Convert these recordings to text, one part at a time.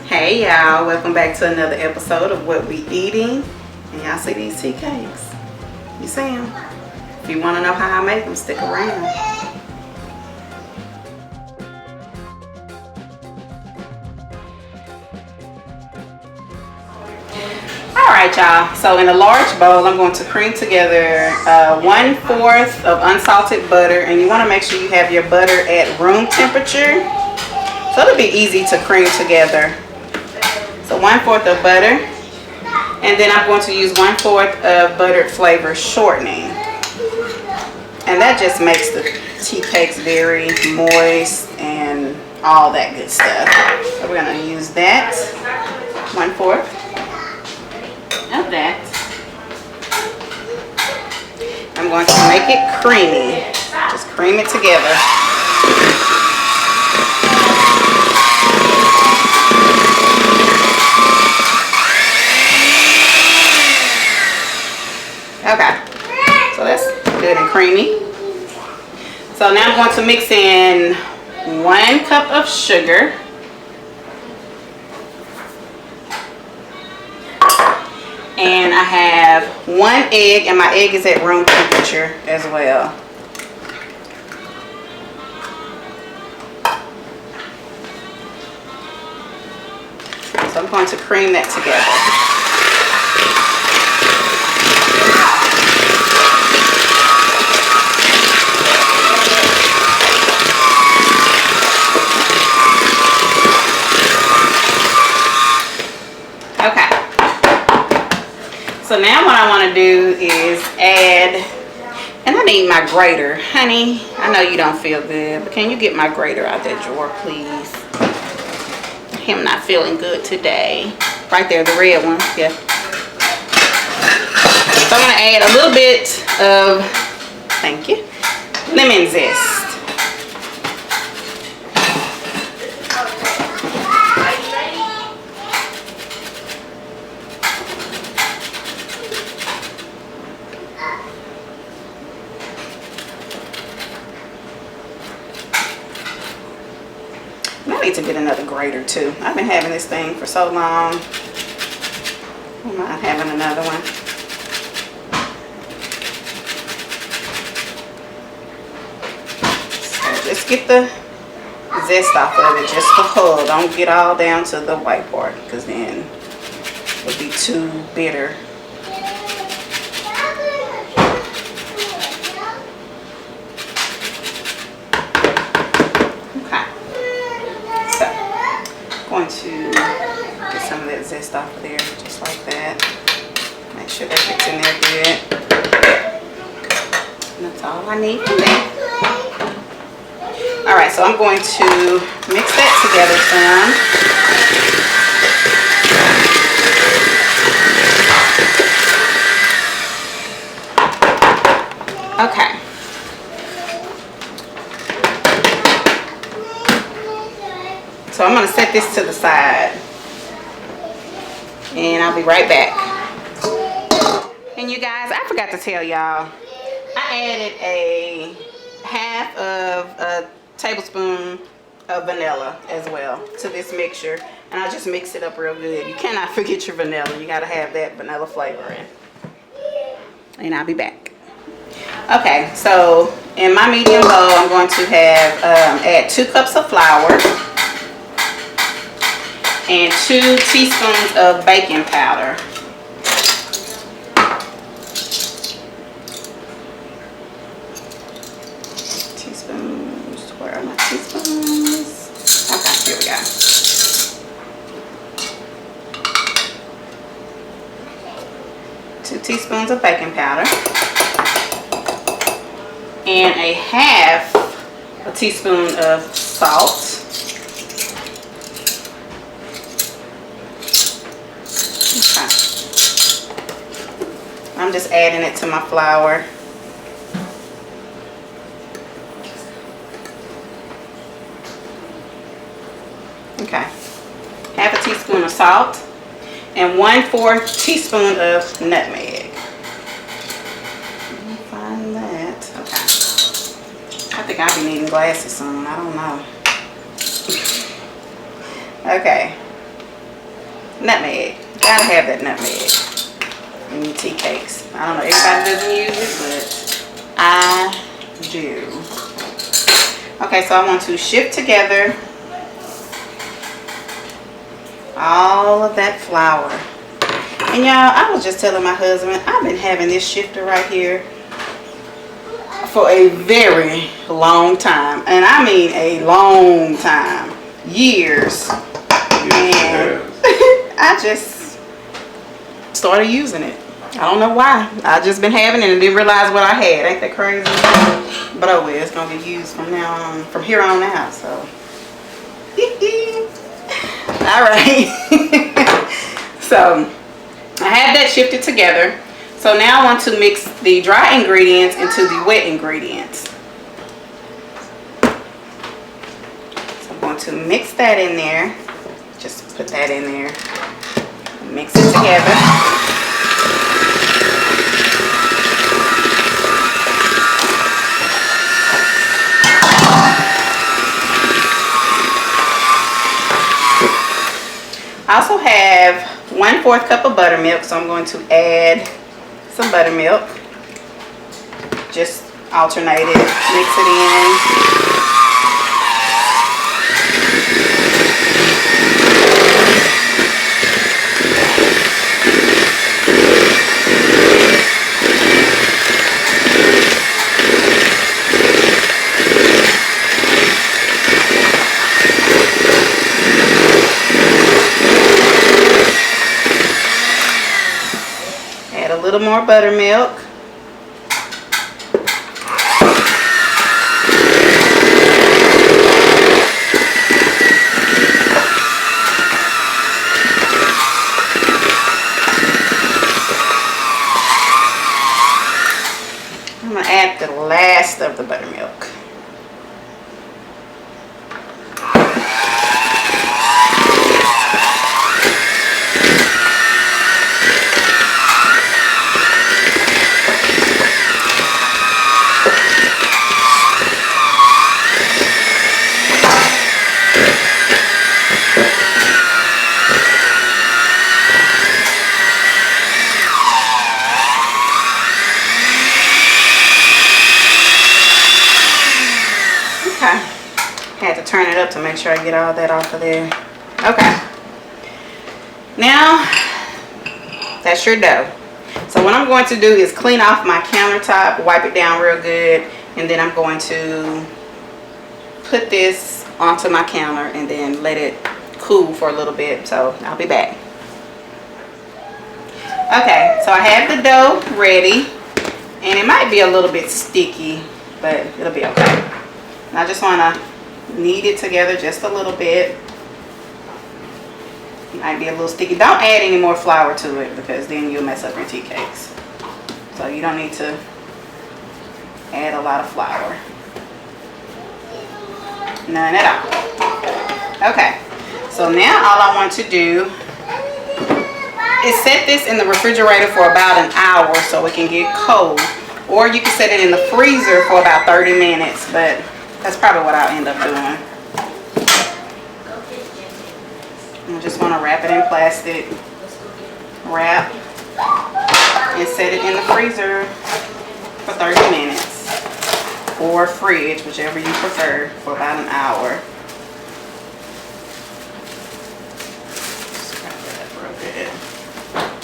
Hey y'all, welcome back to another episode of What We Eating. And y'all see these tea cakes? You see them? If you want to know how I make them, stick around. Alright y'all, so in a large bowl I'm going to cream together 1/4 of unsalted butter, and you want to make sure you have your butter at room temperature so it'll be easy to cream together. So 1/4 of butter, and then I'm going to use 1/4 of buttered flavor shortening, and that just makes the tea cakes very moist and all that good stuff. So we're going to use that, 1/4 of that. I'm going to make it creamy, just cream it together. Okay, so that's good and creamy. So now I'm going to mix in 1 cup of sugar, and I have 1 egg, and my egg is at room temperature as well. So I'm going to cream that together. Okay, so now what I want to do is add, and I need my grater. Honey, I know you don't feel good, but can you get my grater out that drawer, please? Him not feeling good today. Right there, the red one, yeah. So I'm going to add a little bit of, thank you, lemon zest. I need to get another grater too. I've been having this thing for so long. I'm not having another one. So just get the zest off of it, just the hull. Don't get all down to the white part, because then it'll be too bitter. Going to get some of that zest off of there, just like that. Make sure that fits in there good. And that's all I need from there. Alright, so I'm going to mix that together some. Okay. So I'm going to set this to the side, and I'll be right back. And you guys, I forgot to tell y'all, I added a 1/2 of a tablespoon of vanilla as well to this mixture, and I just mix it up real good. You cannot forget your vanilla. You got to have that vanilla flavor in. And I'll be back. Okay, so in my medium bowl, I'm going to have add 2 cups of flour and 2 teaspoons of baking powder. Teaspoons, where are my teaspoons? Okay, here we go. Two teaspoons of baking powder and a 1/2 teaspoon of salt. I'm just adding it to my flour. Okay. 1/2 teaspoon of salt and 1/4 teaspoon of nutmeg. Let me find that. Okay. I think I'll be needing glasses soon. I don't know. Okay. Nutmeg. Gotta have that nutmeg in your tea cakes. I don't know, everybody doesn't use it, but I do. Okay, so I want to shift together all of that flour. And y'all, I was just telling my husband, I've been having this shifter right here for a very long time. And I mean a long time. Years. And I just started using it. I don't know why. I just been having it and didn't realize what I had. Ain't that crazy? But oh well, it's gonna be used from now on, from here on out. So, all right. So I have that shifted together. So now I want to mix the dry ingredients into the wet ingredients. So I'm going to mix that in there. Just put that in there. Mix it together. I also have 1/4 cup of buttermilk, so I'm going to add some buttermilk. Just alternate it, mix it in. Add a little more buttermilk. I'm going to add the last of the buttermilk. Had to turn it up to make sure I get all that off of there. Okay. Now, that's your dough. So what I'm going to do is clean off my countertop, wipe it down real good, and then I'm going to put this onto my counter and then let it cool for a little bit. So I'll be back. Okay, so I have the dough ready, and it might be a little bit sticky, but it'll be okay. And I just want to knead it together just a little bit. It might be a little sticky. Don't add any more flour to it because then you'll mess up your tea cakes. So you don't need to add a lot of flour. None at all. Okay, so now all I want to do is set this in the refrigerator for about an hour so it can get cold. Or you can set it in the freezer for about 30 minutes, but that's probably what I'll end up doing. I just want to wrap it in plastic wrap and set it in the freezer for 30 minutes or fridge, whichever you prefer, for about an hour. Just wrap that up real good.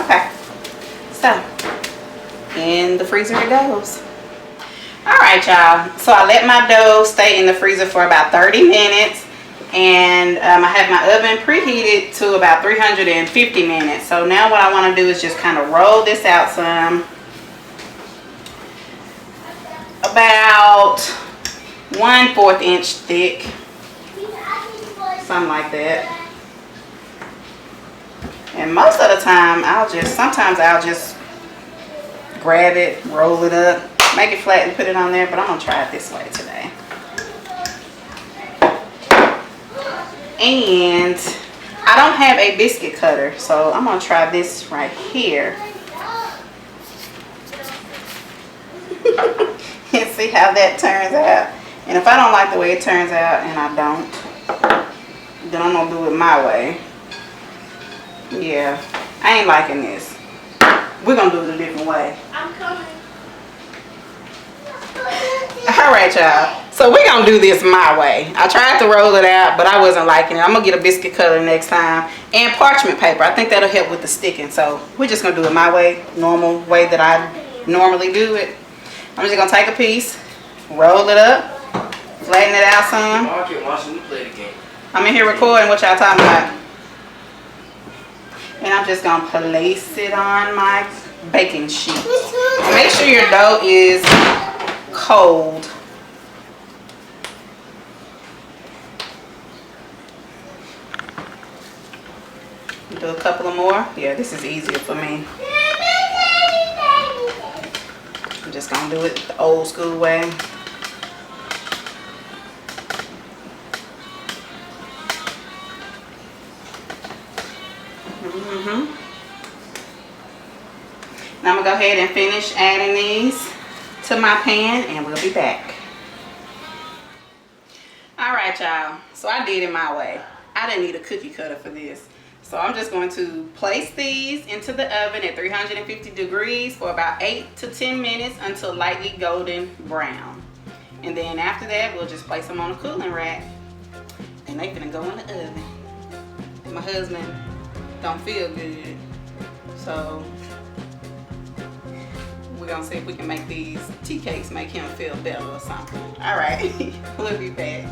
Okay, so in the freezer it goes. Alright y'all, so I let my dough stay in the freezer for about 30 minutes, and I have my oven preheated to about 350 minutes. So now what I want to do is just kind of roll this out some, about 1/4 inch thick, something like that. And most of the time sometimes I'll just grab it, roll it up, make it flat and put it on there, but I'm going to try it this way today. And I don't have a biscuit cutter, so I'm going to try this right here. And see how that turns out. And if I don't like the way it turns out, and I don't, then I'm going to do it my way. Yeah, I ain't liking this. We're gonna do it a different way. I'm coming. All right, y'all. So we're gonna do this my way. I tried to roll it out, but I wasn't liking it. I'm gonna get a biscuit cutter next time and parchment paper. I think that'll help with the sticking. So we're just gonna do it my way, normal way that I normally do it. I'm just gonna take a piece, roll it up, flatten it out some. I'm in here recording what y'all talking about. And I'm just gonna place it on my baking sheet. And make sure your dough is cold. Do a couple of more. Yeah, this is easier for me. I'm just gonna do it the old school way. Now I'm gonna go ahead and finish adding these to my pan and we'll be back. All right, y'all. So I did it my way. I didn't need a cookie cutter for this. So I'm just going to place these into the oven at 350 degrees for about 8 to 10 minutes until lightly golden brown. And then after that, we'll just place them on a cooling rack. And they finna go in the oven. My husband don't feel good. So we're gonna see if we can make these tea cakes make him feel better or something. All right, we'll be back.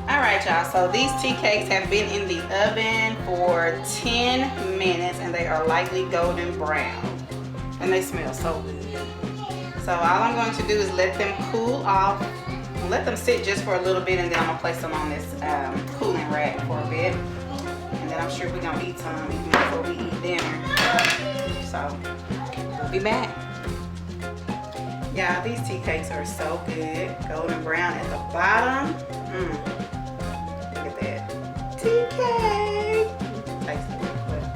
All right, y'all, so these tea cakes have been in the oven for 10 minutes and they are lightly golden brown. And they smell so good. So all I'm going to do is let them cool off. Let them sit just for a little bit and then I'm gonna place them on this cooling rack for a bit. And then I'm sure we're gonna eat some even before we eat dinner. So, we'll be back. Yeah, these tea cakes are so good. Golden brown at the bottom. Look at that. Tea cake. Taste it real quick.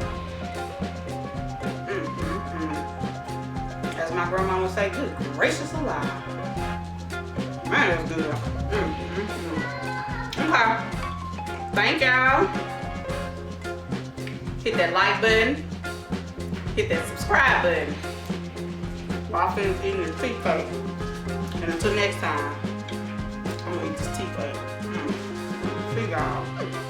As my grandma would say, good gracious alive. Man, that's good. Okay. Thank y'all. Hit that like button. Hit that subscribe button. While I finish eating this tea cake. And until next time, I'm gonna eat this tea cake. See y'all.